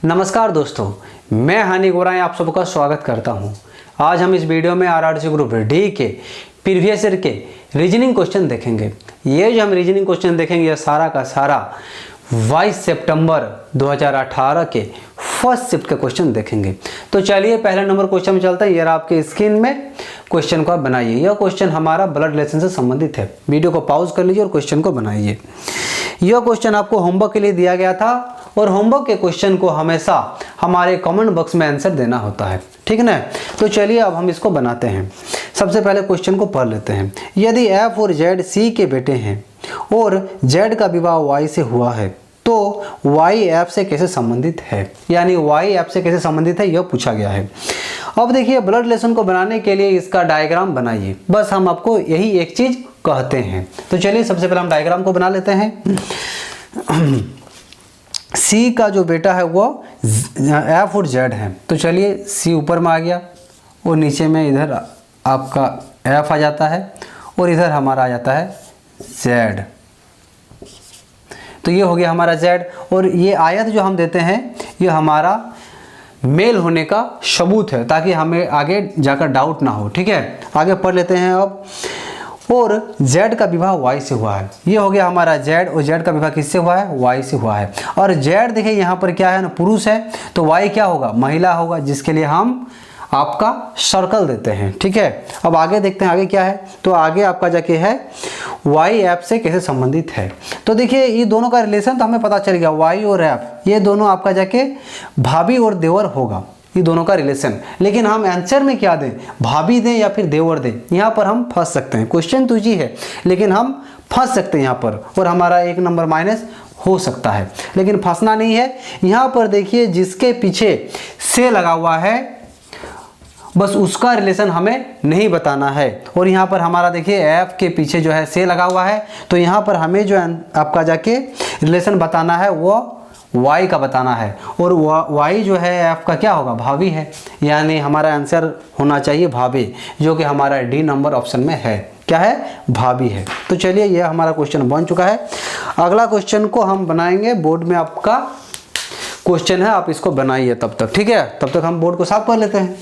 नमस्कार दोस्तों, मैं हानि गोराई आप सबका स्वागत करता हूं। आज हम इस वीडियो में आरआरसी ग्रुप डी के प्रीवियस ईयर के रीजनिंग क्वेश्चन देखेंगे। ये जो हम रीजनिंग क्वेश्चन देखेंगे ये सारा का सारा 22 सितंबर 2018 के फर्स्ट शिफ्ट के क्वेश्चन देखेंगे। तो चलिए पहले नंबर क्वेश्चन में चलते हैं। ये आपके स्क्रीन में क्वेश्चन को आप बनाइए। यह क्वेश्चन हमारा ब्लड रिलेशन से संबंधित है। वीडियो को पॉज कर लीजिए और क्वेश्चन को बनाइए। यह क्वेश्चन आपको होमवर्क के लिए दिया गया था और होमवर्क के क्वेश्चन को हमेशा हमारे कमेंट बॉक्स में आंसर देना होता है, ठीक है ना। तो चलिए अब हम इसको बनाते हैं। सबसे पहले क्वेश्चन को पढ़ लेते हैं। यदि एफ और जेड सी के बेटे हैं और जेड का विवाह वाई से हुआ है तो वाई एफ से कैसे संबंधित है, यानी वाई एफ से कैसे संबंधित है यह पूछा गया है। अब देखिए ब्लड रिलेशन को बनाने के लिए इसका डायग्राम बनाइए। बस हम आपको यही एक चीज कहते हैं। तो चलिए सबसे पहले हम डायग्राम को बना लेते हैं। सी का जो बेटा है वो एफ और जेड है। तो चलिए सी ऊपर में आ गया और नीचे में इधर आपका एफ आ जाता है और इधर हमारा आ जाता है जेड। तो ये हो गया हमारा जेड। और ये आयत जो हम देते हैं ये हमारा मेल होने का सबूत है ताकि हमें आगे जाकर डाउट ना हो, ठीक है। आगे पढ़ लेते हैं अब। और Z का विवाह Y से हुआ है। ये हो गया हमारा Z और Z का विवाह किससे हुआ है? Y से हुआ है। और Z देखिए यहाँ पर क्या है ना, पुरुष है, तो Y क्या होगा? महिला होगा, जिसके लिए हम आपका सर्कल देते हैं, ठीक है। अब आगे देखते हैं आगे क्या है। तो आगे आपका जाके है Y F से कैसे संबंधित है। तो देखिए ये दोनों का रिलेशन तो हमें पता चल गया, Y और F ये दोनों आपका जाके भाभी और देवर होगा, ये दोनों का रिलेशन। लेकिन हम आंसर में क्या दें, भाभी दें या फिर देवर दें, यहाँ पर हम फंस सकते हैं। क्वेश्चन तो जी है लेकिन हम फंस सकते हैं यहाँ पर और हमारा 1 नंबर माइनस हो सकता है। लेकिन फंसना नहीं है। यहाँ पर देखिए जिसके पीछे से लगा हुआ है बस उसका रिलेशन हमें नहीं बताना है। और यहाँ पर हमारा देखिए एफ के पीछे जो है से लगा हुआ है, तो यहाँ पर हमें जो आपका जाके रिलेशन बताना है वो y का बताना है। और y जो है f का क्या होगा? भाभी है, यानी हमारा आंसर होना चाहिए भाभी, जो कि हमारा डी नंबर ऑप्शन में है। क्या है? भाभी है। तो चलिए ये हमारा क्वेश्चन बन चुका है। अगला क्वेश्चन को हम बनाएंगे। बोर्ड में आपका क्वेश्चन है, आप इसको बनाइए तब तक, ठीक है। तब तक हम बोर्ड को साफ कर लेते हैं।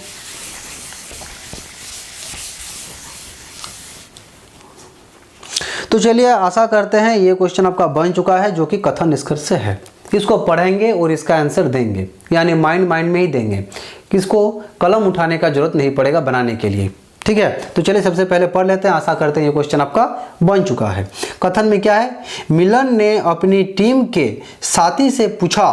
तो चलिए आशा करते हैं ये क्वेश्चन आपका बन चुका है, जो कि कथन निष्कर्ष से है। इसको पढ़ेंगे और इसका आंसर देंगे, यानी माइंड में ही देंगे। किसको कलम उठाने का जरूरत नहीं पड़ेगा बनाने के लिए, ठीक है। तो चलिए सबसे पहले पढ़ लेते हैं। आशा करते हैं ये क्वेश्चन आपका बन चुका है। कथन में क्या है? मिलन ने अपनी टीम के साथी से पूछा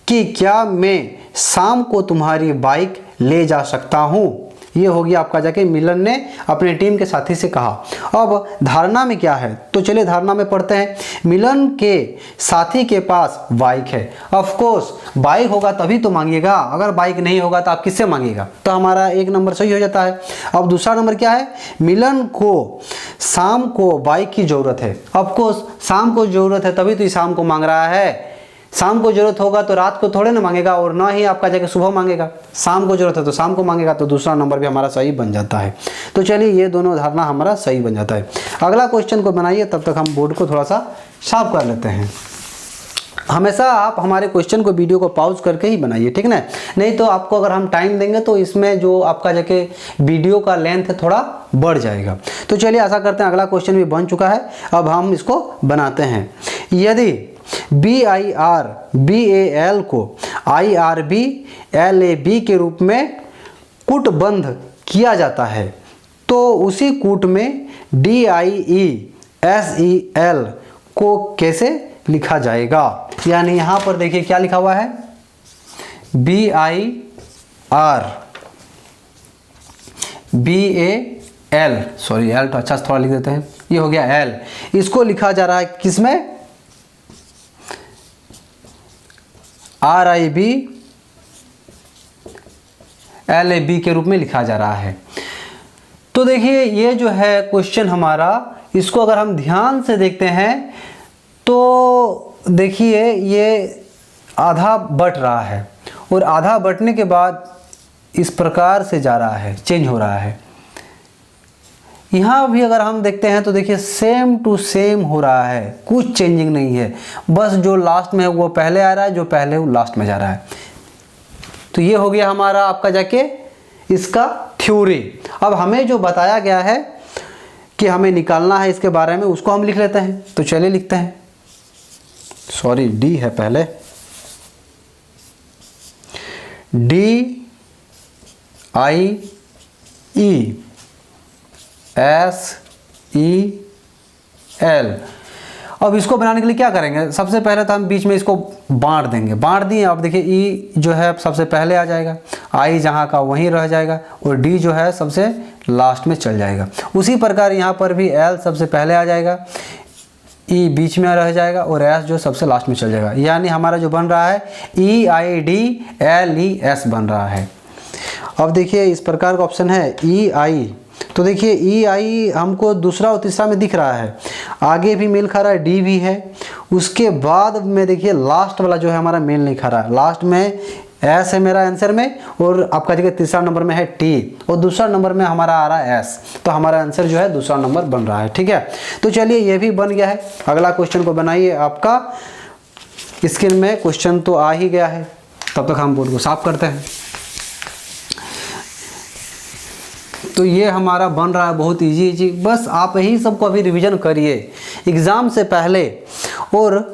कि क्या मैं शाम को तुम्हारी बाइक ले जा सकता हूँ। ये हो गया आपका जाके मिलन ने अपने टीम के साथी से कहा। अब धारणा में क्या है, तो चलिए धारणा में पढ़ते हैं। मिलन के साथी के पास बाइक है। ऑफ कोर्स बाइक होगा तभी तो मांगिएगा, अगर बाइक नहीं होगा तो आप किससे मांगिएगा। तो हमारा 1 नंबर सही हो जाता है। अब दूसरा नंबर क्या है? मिलन को शाम को बाइक की जरूरत है। ऑफ कोर्स शाम को जरूरत है तभी तो शाम को मांग रहा है। शाम को जरूरत होगा तो रात को थोड़े ना मांगेगा और ना ही आपका जाके सुबह मांगेगा। शाम को जरूरत है तो शाम को मांगेगा। तो दूसरा नंबर भी हमारा सही बन जाता है। तो चलिए ये दोनों धारणा हमारा सही बन जाता है। अगला क्वेश्चन को बनाइए, तब तक हम बोर्ड को थोड़ा सा साफ कर लेते हैं। हमेशा आप हमारे क्वेश्चन को वीडियो को पॉज करके ही बनाइए, ठीक है ना। नहीं तो आपको अगर हम टाइम देंगे तो इसमें जो आपका जाके वीडियो का लेंथ है थोड़ा बढ़ जाएगा। तो चलिए आशा करते हैं अगला क्वेश्चन भी बन चुका है। अब हम इसको बनाते हैं। यदि BIR BAL को IRB LAB के रूप में कूटबंध किया जाता है तो उसी कूट में DIE SEL को कैसे लिखा जाएगा। यानी यहाँ पर देखिए क्या लिखा हुआ है, BIR BAL, सॉरी L तो अच्छा थोड़ा लिख देते हैं। ये हो गया L, इसको लिखा जा रहा है किसमें? RIB LAB के रूप में लिखा जा रहा है। तो देखिए ये जो है क्वेश्चन हमारा, इसको अगर हम ध्यान से देखते हैं तो देखिए ये आधा बट रहा है और आधा बटने के बाद इस प्रकार से जा रहा है, चेंज हो रहा है। यहाँ भी अगर हम देखते हैं तो देखिए सेम टू सेम हो रहा है, कुछ चेंजिंग नहीं है। बस जो लास्ट में है वो पहले आ रहा है, जो पहले वो लास्ट में जा रहा है। तो ये हो गया हमारा आपका जाके इसका थ्योरी। अब हमें जो बताया गया है कि हमें निकालना है इसके बारे में, उसको हम लिख लेते हैं। तो चलिए लिखते हैं, सॉरी डी है पहले, DIESL। अब इसको बनाने के लिए क्या करेंगे, सबसे पहले तो हम बीच में इसको बांट देंगे। बांट दिए, अब देखिए ई जो है सबसे पहले आ जाएगा, आई जहाँ का वहीं रह जाएगा, और डी जो है सबसे लास्ट में चल जाएगा। उसी प्रकार यहाँ पर भी एल सबसे पहले आ जाएगा, ई बीच में रह जाएगा, और एस जो सबसे लास्ट में चल जाएगा। यानी हमारा जो बन रहा है EIDLES बन रहा है। अब देखिए इस प्रकार का ऑप्शन है EI। तो देखिए EI हमको दूसरा और तीसरा में दिख रहा है, आगे भी मेल खा रहा है, डी भी है, उसके बाद में देखिए लास्ट वाला जो है हमारा मेल नहीं खा रहा है, लास्ट में एस है मेरा आंसर में, और आपका जगह तीसरा नंबर में है टी, और दूसरा नंबर में हमारा आ रहा है एस। तो हमारा आंसर जो है दूसरा नंबर बन रहा है। ठीक है, तो चलिए ये भी बन गया है। अगला क्वेश्चन को बनाइए, आपका स्क्रीन में क्वेश्चन तो आ ही गया है, तब तक हम बोर्ड को साफ करते हैं। तो ये हमारा बन रहा है बहुत इजी। बस आप यही सबको अभी रिवीजन करिए एग्ज़ाम से पहले और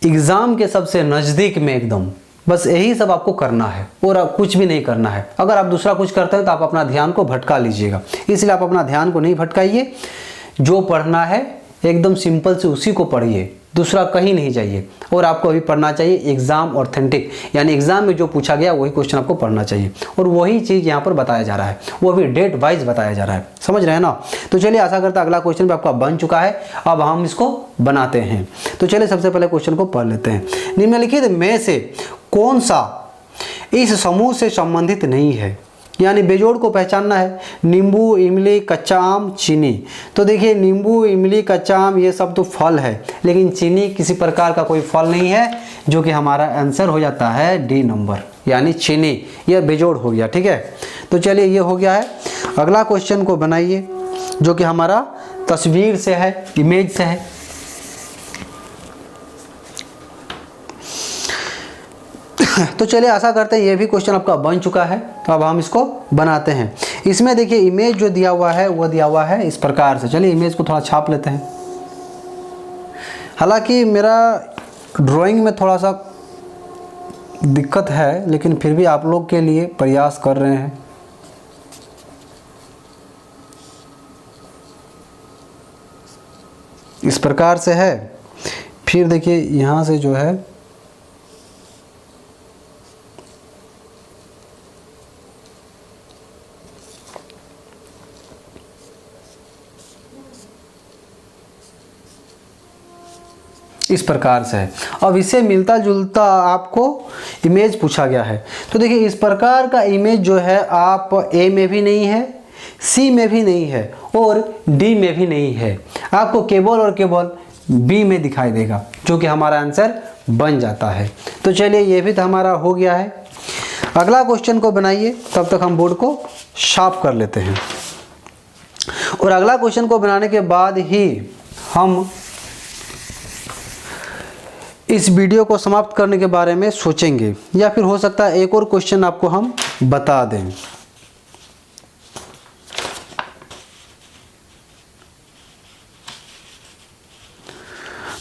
एग्ज़ाम के सबसे नज़दीक में एकदम, बस यही सब आपको करना है और आप कुछ भी नहीं करना है। अगर आप दूसरा कुछ करते हैं तो आप अपना ध्यान को भटका लीजिएगा, इसलिए आप अपना ध्यान को नहीं भटकाइए। जो पढ़ना है एकदम सिंपल से उसी को पढ़िए, दूसरा कहीं नहीं जाइए। और आपको अभी पढ़ना चाहिए एग्ज़ाम ऑथेंटिक, यानी एग्ज़ाम में जो पूछा गया वही क्वेश्चन आपको पढ़ना चाहिए, और वही चीज़ यहाँ पर बताया जा रहा है, वो भी डेट वाइज बताया जा रहा है। समझ रहे हैं ना। तो चलिए आशा करता अगला क्वेश्चन भी आपका बन चुका है, अब हम इसको बनाते हैं। तो चलिए सबसे पहले क्वेश्चन को पढ़ लेते हैं। निम्नलिखित में से कौन सा इस समूह से संबंधित नहीं है, यानी बेजोड़ को पहचानना है। नींबू, इमली, कच्चा आम, चीनी। तो देखिए नींबू, इमली, कच्चा आम ये सब तो फल है, लेकिन चीनी किसी प्रकार का कोई फल नहीं है, जो कि हमारा आंसर हो जाता है डी नंबर, यानी चीनी। यह बेजोड़ हो गया। ठीक है, तो चलिए ये हो गया है। अगला क्वेश्चन को बनाइए, जो कि हमारा तस्वीर से है, इमेज से है। तो चलिए आशा करते हैं ये भी क्वेश्चन आपका बन चुका है। तो अब हम इसको बनाते हैं। इसमें देखिए इमेज जो दिया हुआ है वो दिया हुआ है इस प्रकार से। चलिए इमेज को थोड़ा छाप लेते हैं। हालांकि मेरा ड्राइंग में थोड़ा सा दिक्कत है, लेकिन फिर भी आप लोग के लिए प्रयास कर रहे हैं। इस प्रकार से है। फिर देखिए यहाँ से जो है इस प्रकार से है। अब इससे मिलता जुलता आपको इमेज पूछा गया है। तो देखिए इस प्रकार का इमेज जो है आप ए में भी नहीं है, सी में भी नहीं है, और डी में भी नहीं है, आपको केवल और केवल बी में दिखाई देगा, जो कि हमारा आंसर बन जाता है। तो चलिए ये भी तो हमारा हो गया है। अगला क्वेश्चन को बनाइए, तब तक हम बोर्ड को साफ कर लेते हैं। और अगला क्वेश्चन को बनाने के बाद ही हम इस वीडियो को समाप्त करने के बारे में सोचेंगे, या फिर हो सकता है एक और क्वेश्चन आपको हम बता दें।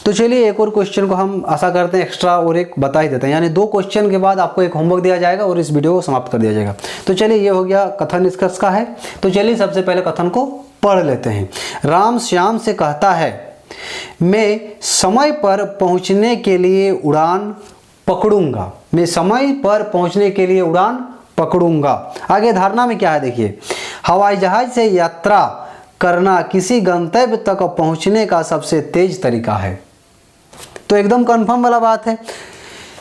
तो चलिए एक और क्वेश्चन को हम आशा करते हैं एक्स्ट्रा और एक बता ही देते हैं, यानी 2 क्वेश्चन के बाद आपको एक होमवर्क दिया जाएगा और इस वीडियो को समाप्त कर दिया जाएगा। तो चलिए ये हो गया कथन निष्कर्ष का है। तो चलिए सबसे पहले कथन को पढ़ लेते हैं। राम श्याम से कहता है, मैं समय पर पहुंचने के लिए उड़ान पकड़ूंगा। मैं समय पर पहुंचने के लिए उड़ान पकड़ूंगा। आगे धारणा में क्या है देखिए, हवाई जहाज से यात्रा करना किसी गंतव्य तक पहुंचने का सबसे तेज तरीका है। तो एकदम कंफर्म वाला बात है,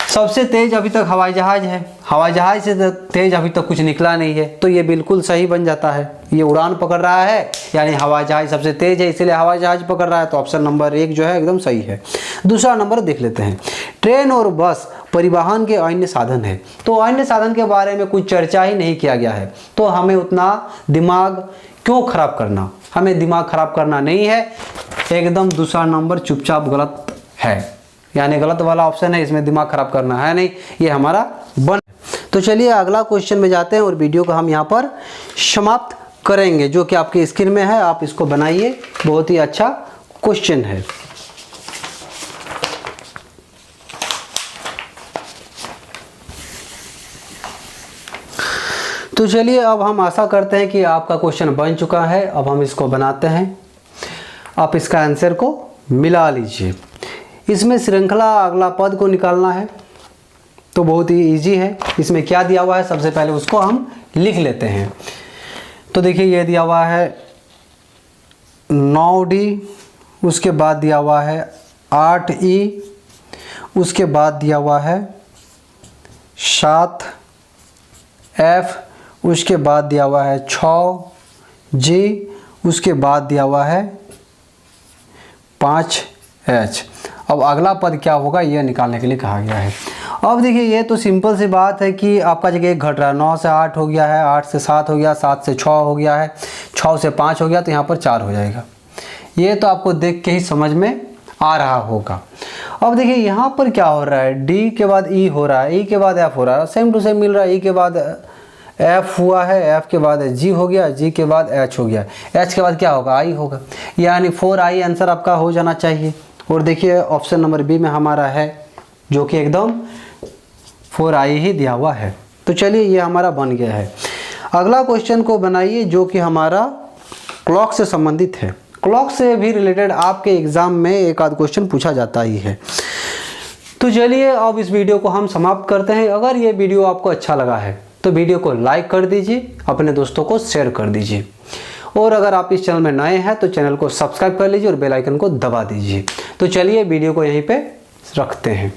सबसे तेज अभी तक हवाई जहाज है, हवाई जहाज से तेज अभी तक कुछ निकला नहीं है, तो ये बिल्कुल सही बन जाता है। ये उड़ान पकड़ रहा है, यानी हवाई जहाज सबसे तेज है, इसलिए हवाई जहाज पकड़ रहा है। तो ऑप्शन नंबर 1 जो है एकदम सही है। दूसरा नंबर देख लेते हैं। ट्रेन और बस परिवहन के अन्य साधन है। तो अन्य साधन के बारे में कुछ चर्चा ही नहीं किया गया है, तो हमें उतना दिमाग क्यों खराब करना, हमें दिमाग खराब करना नहीं है। एकदम दूसरा नंबर चुपचाप गलत है, यानी गलत वाला ऑप्शन है, इसमें दिमाग खराब करना है नहीं, ये हमारा बन। तो चलिए अगला क्वेश्चन में जाते हैं और वीडियो को हम यहाँ पर समाप्त करेंगे, जो कि आपकी स्क्रीन में है। आप इसको बनाइए, बहुत ही अच्छा क्वेश्चन है। तो चलिए अब हम आशा करते हैं कि आपका क्वेश्चन बन चुका है। अब हम इसको बनाते हैं। आप इसका आंसर को मिला लीजिए। इसमें श्रृंखला अगला पद को निकालना है, तो बहुत ही इजी है। इसमें क्या दिया हुआ है, सबसे पहले उसको हम लिख लेते हैं। तो देखिए ये दिया हुआ है 9D, उसके बाद दिया हुआ है 8E, उसके बाद दिया हुआ है 7F, उसके बाद दिया हुआ है 6G, उसके बाद दिया हुआ है 5H। अब अगला पद क्या होगा यह निकालने के लिए कहा गया है। अब देखिए ये तो सिंपल सी बात है कि आपका जगह एक घट रहा है। 9 से 8 हो गया है, 8 से 7 हो गया, 7 से 6 हो गया है, 6 से 5 हो गया, तो यहाँ पर 4 हो जाएगा। ये तो आपको देख के ही समझ में आ रहा होगा। अब देखिए यहाँ पर क्या हो रहा है, D के बाद E हो रहा है, E के बाद F हो रहा है, सेम टू सेम मिल रहा है। E के बाद F हुआ है, F के बाद G हो गया, G के बाद H हो गया, H के बाद क्या होगा, I होगा। यानी 4I आंसर आपका हो जाना चाहिए। और देखिए ऑप्शन नंबर बी में हमारा है, जो कि एकदम 4I ही दिया हुआ है। तो चलिए ये हमारा बन गया है। अगला क्वेश्चन को बनाइए, जो कि हमारा क्लॉक से संबंधित है। क्लॉक से भी रिलेटेड आपके एग्जाम में एक आध क्वेश्चन पूछा जाता ही है। तो चलिए अब इस वीडियो को हम समाप्त करते हैं। अगर ये वीडियो आपको अच्छा लगा है तो वीडियो को लाइक कर दीजिए, अपने दोस्तों को शेयर कर दीजिए, और अगर आप इस चैनल में नए हैं तो चैनल को सब्सक्राइब कर लीजिए और बेल आइकन को दबा दीजिए। तो चलिए वीडियो को यहीं पे रखते हैं।